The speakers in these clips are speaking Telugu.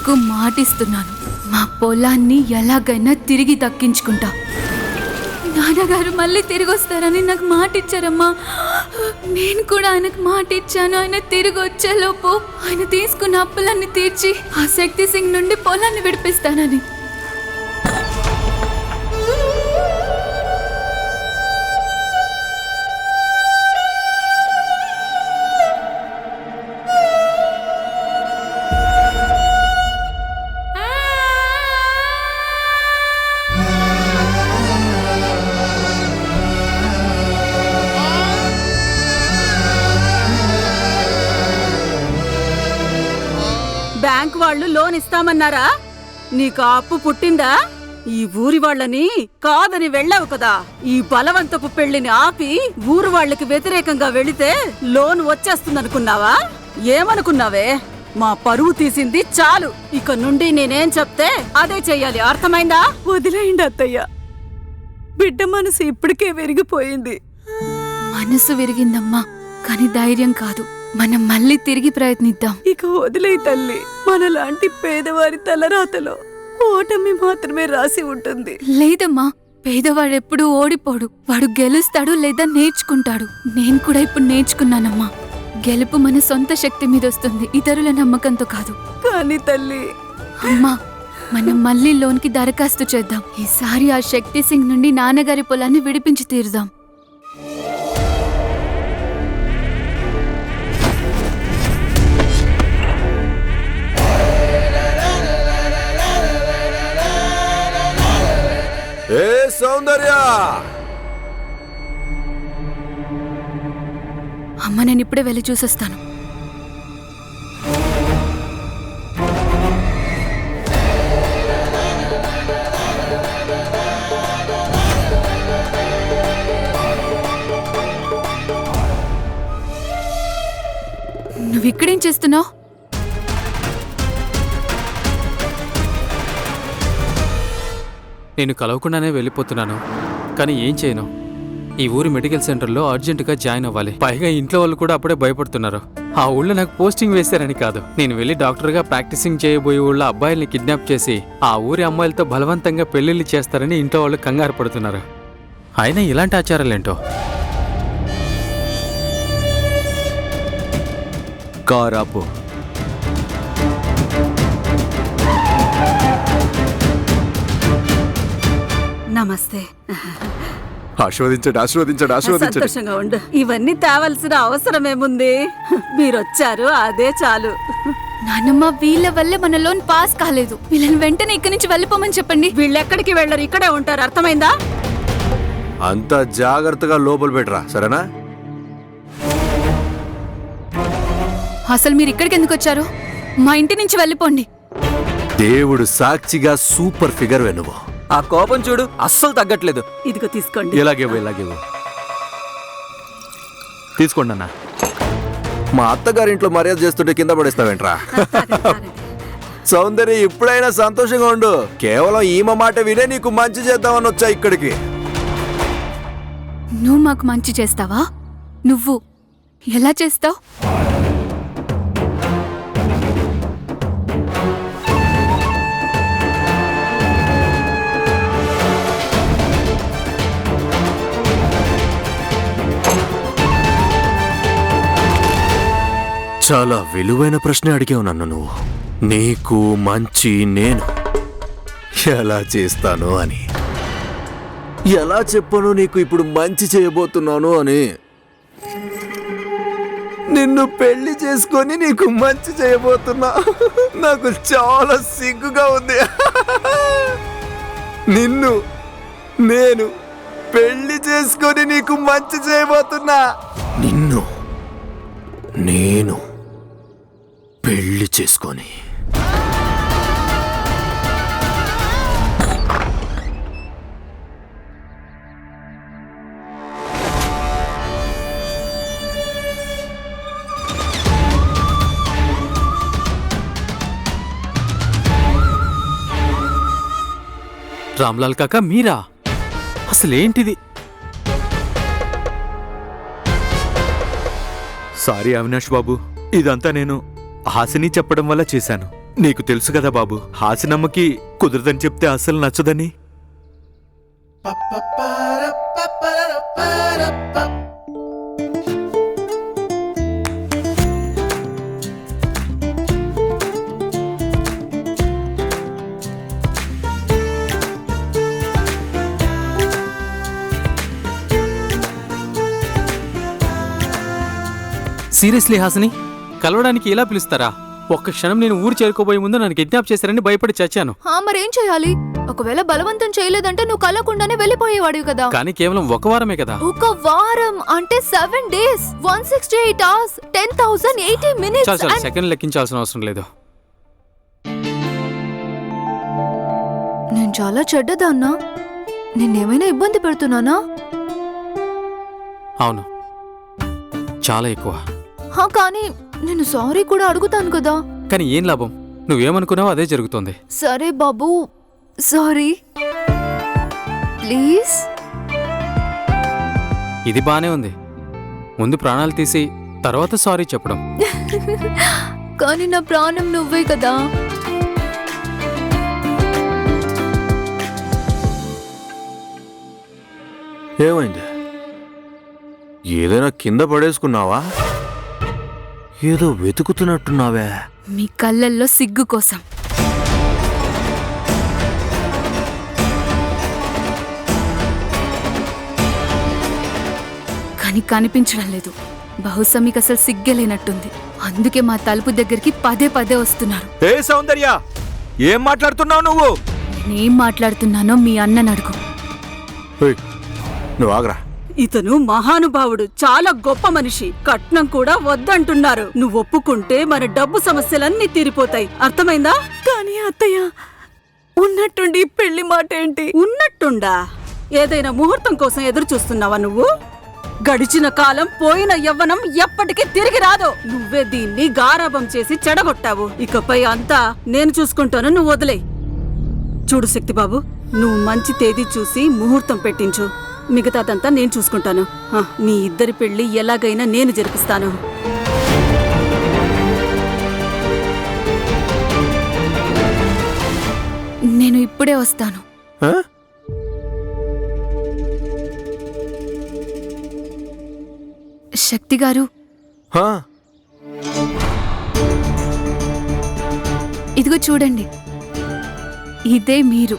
నీకు మాటిస్తున్నాను, మా పొలాన్ని ఎలాగైనా తిరిగి దక్కించుకుంటా. నాన్నగారు మళ్ళీ తిరిగి వస్తారని నాకు మాట ఇచ్చారమ్మా. నేను కూడా ఆయనకు మాట ఇచ్చాను. ఆయన తిరిగి వచ్చేలోపు ఆయన తీసుకున్న అప్పులన్నీ తీర్చి ఆ శక్తి సింగ్ నుండి పొలాన్ని విడిపిస్తానని. బ్యాంక్ వాళ్ళు లోన్ ఇస్తామన్నారా? నీకు అప్పు పుట్టిందా? ఈ ఊరి వాళ్ళని కాదని వెళ్ళావు కదా. ఈ బలవంతపు పెళ్లిని ఆపి ఊరు వాళ్ళకి వ్యతిరేకంగా వెళితే లోన్ వచ్చేస్తుందనుకున్నావా? ఏమనుకున్నావే? మా పరువు తీసింది చాలు. ఇక నుండి నేనేం చెప్తే అదే చెయ్యాలి, అర్థమైందా? వదిలేయండి అత్తయ్య, బిడ్డ మనసు ఇప్పటికే విరిగిపోయింది. మనసు విరిగిందమ్మా, కానీ ధైర్యం కాదు. మనం మళ్ళీ తిరిగి ప్రయత్నిద్దాం. ఇక వదిలేయి తల్లి, మనలాంటి పేదవారి తలరాతలో ఓటమి మాత్రమే రాసి ఉంటుంది. లేదమ్మా, పేదవాడెప్పుడు ఓడిపోడు, వాడు గెలుస్తాడు లేదా నేర్చుకుంటాడు. నేను కూడా ఇప్పుడు నేర్చుకున్నానమ్మా. గెలుపు మన సొంత శక్తి మీద వస్తుంది, ఇతరుల నమ్మకంతో కాదు. కానీ తల్లి, అమ్మా, మనం మళ్ళీ లోన్కి దరఖాస్తు చేద్దాం. ఈసారి ఆ శక్తి సింగ్ నుండి నాన్నగారి పొలాన్ని విడిపించి తీరుదాం. ఏ సౌందర్య, అమ్మ, నేను ఇప్పుడే వెళ్ళి చూసొస్తాను. నువ్వు ఇక్కడేం చేస్తున్నావు? నేను కలవకుండానే వెళ్ళిపోతున్నాను, కానీ ఏం చేయను. ఈ ఊరి మెడికల్ సెంటర్లో అర్జెంటుగా జాయిన్ అవ్వాలి. పైగా ఇంట్లో వాళ్ళు కూడా అప్పుడే భయపడుతున్నారు. ఆ ఊళ్ళో నాకు పోస్టింగ్ వేశారని కాదు, నేను వెళ్ళి డాక్టర్గా ప్రాక్టీసింగ్ చేయబోయే ఊళ్ళో అబ్బాయిల్ని కిడ్నాప్ చేసి ఆ ఊరి అమ్మాయిలతో బలవంతంగా పెళ్లిళ్ళు చేస్తారని ఇంట్లో వాళ్ళు కంగారు పడుతున్నారు. అయినా ఇలాంటి ఆచారాలేంటో. కారాపు నమస్తే. ఆస్వాదించండి, ఆస్వాదించండి, ఆస్వాదించండి. సంతోషంగా ఉండు. ఇవన్నీ తేవలసిన అవసరమేముంది? మీరొచ్చారు, అదే చాలు. నాన్నమ్మ, వీళ్ళ వల్లే మన లోన్ పాస్ కాలేదు. వీళ్ళని వెంటనే ఇక్కడి నుంచి వెళ్ళిపోమని చెప్పండి. వీళ్ళెక్కడికి వెళ్ళరు, ఇక్కడే ఉంటారు, అర్థమైందా? అంతా జాగ్రత్తగా లోపల పెట్టరా, సరేనా? అసలు మీరు ఇక్కడికి ఎందుకు వచ్చారు? మా ఇంటి నుంచి వెళ్ళిపోండి. దేవుడు సాక్షిగా సూపర్ ఫిగర్ నువ్వు. ఆ కోపం చూడు, అస్సలు తగ్గట్లేదు. ఇదిగో తీసుకోండి. ఇలాగేవో తీసుకోండి అన్న. మా అత్తగారింట్లో మర్యాద చేస్తుంటే కింద పడేస్తావేంట్రా? సౌందర్య, ఇప్పుడైనా సంతోషంగా ఉండు. కేవలం ఈమె మాట వినే నీకు మంచి చేద్దామని వచ్చా ఇక్కడికి. నువ్వు మాకు మంచి చేస్తావా? నువ్వు ఎలా చేస్తావు? చాలా విలువైన ప్రశ్న అడిగావు నన్ను నువ్వు. నీకు మంచి నేను ఎలా చేస్తాను అని. ఎలా చెప్పను నీకు ఇప్పుడు మంచి చేయబోతున్నాను అని? నిన్ను పెళ్లి చేసుకొని నీకు మంచి చేయబోతున్నా. నాకు చాలా సిగ్గుగా ఉంది. నిన్ను నేను పెళ్లి చేసుకొని నీకు మంచి చేయబోతున్నా. నిన్ను నేను పెళ్లి చేసుకొని. రామ్లాల్ కాకా, మీరా? అసలేంటిది? సారీ అవినాష్ బాబు, ఇదంతా నేను హాసిని చెప్పడం వల్ల చేశాను. నీకు తెలుసు కదా బాబు, హాసినమ్మకి కుదరదని చెప్తే అస్సలు నచ్చదని. సీరియస్లీ హాసిని, కలవడానికి ఇలా పిలుస్తారా? ఒక్క క్షణం నేను ఊరు చేరుకోబోయే ముందు నన్ను కిడ్నాప్ చేశారని భయపడి చచ్చాను. మరేం చేయాలి? ఒకవేళ బలవంతం చేయలేదంటే నువ్వు కలవకుండానే వెళ్ళిపోయేవాడివి కదా. కానీ కేవలం ఒక వారమే కదా. ఒక వారం అంటే 7 days, 168 hours, 10,080 minutes. చాలు సెకండ్ లెక్కించాల్సిన అవసరం లేదు. నేను చాలా చెడ్డదాన్నా? నిన్నేమైనా ఇబ్బంది పెడుతున్నానా? అవును, చాలా ఎక్కువ. కానీ నేను సారీ కూడా అడుగుతాను కదా. కానీ ఏం లాభం? నువ్వేమనుకున్నావో అదే జరుగుతోంది. సరే బాబు, సారీ ప్లీజ్. ఇది బానే ఉంది. ముందు ప్రాణాలు తీసి తర్వాత సారీ చెప్పడం. కానీ నా ప్రాణం నువ్వే కదా. ఏమైంది? ఏదైనా కింద పడేసుకున్నావా? ఏదో వెతుకుతున్నట్టున్నావే. మీ కళ్ళల్లో సిగ్గు కోసం. కానీ కనిపించడం లేదు. బహుశా మీకు అసలు సిగ్గలేనట్టుంది. అందుకే మా తలుపు దగ్గరికి పదే పదే వస్తున్నారు. ఏ సౌందర్య, ఏం మాట్లాడుతున్నావు నువ్వు? నేనేం మాట్లాడుతున్నానో మీ అన్నని అడుగు. ఏయ్, నువ్వు ఆగరా. ఇతను మహానుభావుడు, చాలా గొప్ప మనిషి. కట్నం కూడా వద్దంటున్నారు. నువ్వు ఒప్పుకుంటే మన డబ్బు సమస్యలన్నీ తీరిపోతాయి. అర్థమైందా? కానీ అత్తయ్య, ఉన్నట్టుండి పెళ్లి మాట ఏంటి? ఉన్నట్టుండా? ఏదైనా ముహూర్తం కోసం ఎదురు చూస్తున్నావా నువ్వు? గడిచిన కాలం, పోయిన యవ్వనం ఎప్పటికీ తిరిగి రాదు. నువ్వే దీన్ని గారాబం చేసి చెడగొట్టావు. ఇకపై అంతా నేను చూసుకుంటాను, నువ్వు వదిలే. చూడు శక్తిబాబు, నువ్వు మంచి తేదీ చూసి ముహూర్తం పెట్టించు. మిగతాదంతా నేను చూసుకుంటాను. మీ ఇద్దరి పెళ్లి ఎలాగైనా నేను జరిపిస్తాను. నేను ఇప్పుడే వస్తాను. ఆ? శక్తి గారు, హా? ఇదిగో చూడండి. ఇదే మీరు.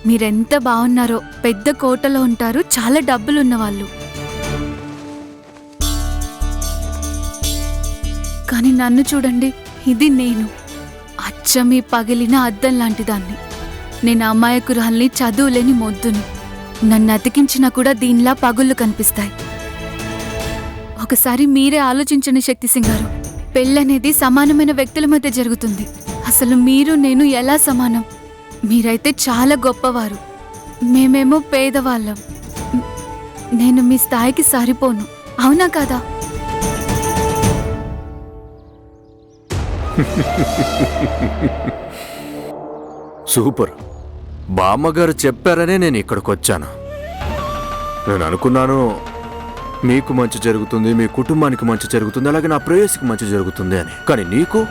మీరెంత బాగున్నారో. పెద్ద కోటలో ఉంటారు, చాలా డబ్బులున్న వాళ్ళు. కానీ నన్ను చూడండి, ఇది నేను. అచ్చమి పగిలిన అద్దం లాంటి దాన్ని. నేను అమాయకురాల్ని, చదువులేని మొద్దును. నన్ను అతికించినా కూడా దీనిలా పగుళ్ళు కనిపిస్తాయి. ఒకసారి మీరే ఆలోచించండి శక్తి సింగ్ గారు. పెళ్ళనేది సమానమైన వ్యక్తుల మధ్య జరుగుతుంది. అసలు మీరు నేను ఎలా సమానం? మీరైతే చాలా గొప్పవారు, మేమేమో పేదవాళ్ళం. నేను మీ స్థాయికి సరిపోను, అవునా కదా? సూపర్. బామ్మగారు చెప్పారనే నేను ఇక్కడికి వచ్చాను. నేను అనుకున్నాను మీకు మంచి జరుగుతుంది, మీ కుటుంబానికి మంచి జరుగుతుంది, అలాగే నా ప్రేయసికి మంచి జరుగుతుంది అని. కానీ నీకు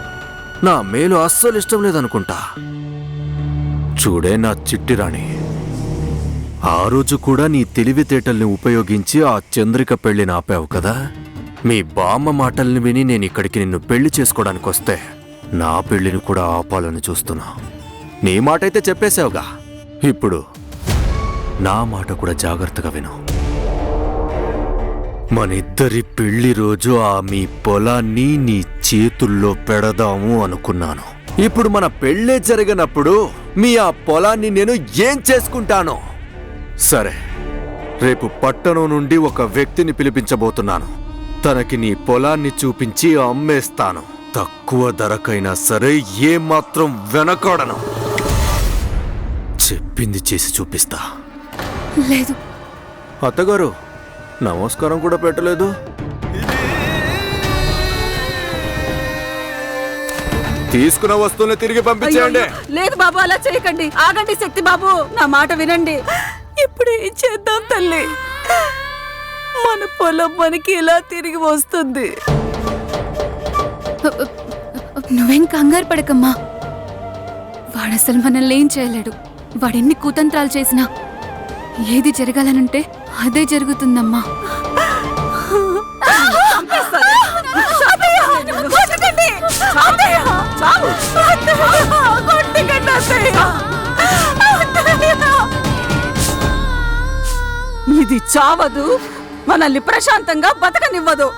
నా మేలు అస్సలు ఇష్టం లేదనుకుంటా. చూడే నా చిట్టిరాణి, ఆ రోజు కూడా నీ తెలివితేటల్ని ఉపయోగించి ఆ చంద్రిక పెళ్లిని ఆపావు కదా. మీ బామ్మ మాటల్ని విని నేను ఇక్కడికి నిన్ను పెళ్లి చేసుకోవడానికి వస్తే నా పెళ్లిని కూడా ఆపాలని చూస్తున్నా. నీ మాట అయితే చెప్పేశావుగా, ఇప్పుడు నా మాట కూడా జాగ్రత్తగా విను. మనిద్దరి పెళ్లి రోజు ఆ మీ పొలాన్ని నీ చేతుల్లో పెడదాము అనుకున్నాను. ఇప్పుడు మన పెళ్ళే జరిగినప్పుడు మీ ఆ పొలాన్ని నేను ఏం చేసుకుంటాను? సరే, రేపు పట్టణం నుండి ఒక వ్యక్తిని పిలిపించబోతున్నాను. తనకి నీ పొలాన్ని చూపించి అమ్మేస్తాను. తక్కువ ధరకైనా సరే, ఏమాత్రం వెనకాడను. చెప్పింది చేసి చూపిస్తా. లేదు. అత్తగారు, నమస్కారం కూడా పెట్టలేదు. తీసుకున్న వస్తువుల్ని తిరిగి పంపించేయండి. అయ్యో, లేదు బాబు, అలా చేయకండి. ఆగండి శక్తి బాబు, నా మాట వినండి. ఇప్పుడు ఏం చేద్దాం తల్లి? మన పొలం మనకి ఎలా తిరిగి వస్తుంది? నువ్వేం కంగారు పడకమ్మా. వాడసలు మనల్ని ఏం చేయలేడు. వాడెన్ని కుతంత్రాలు చేసినా ఏది జరగాలనంటే అదే జరుగుతుందమ్మా. ఇది చావదు, మనల్ని ప్రశాంతంగా బతకనివ్వదు.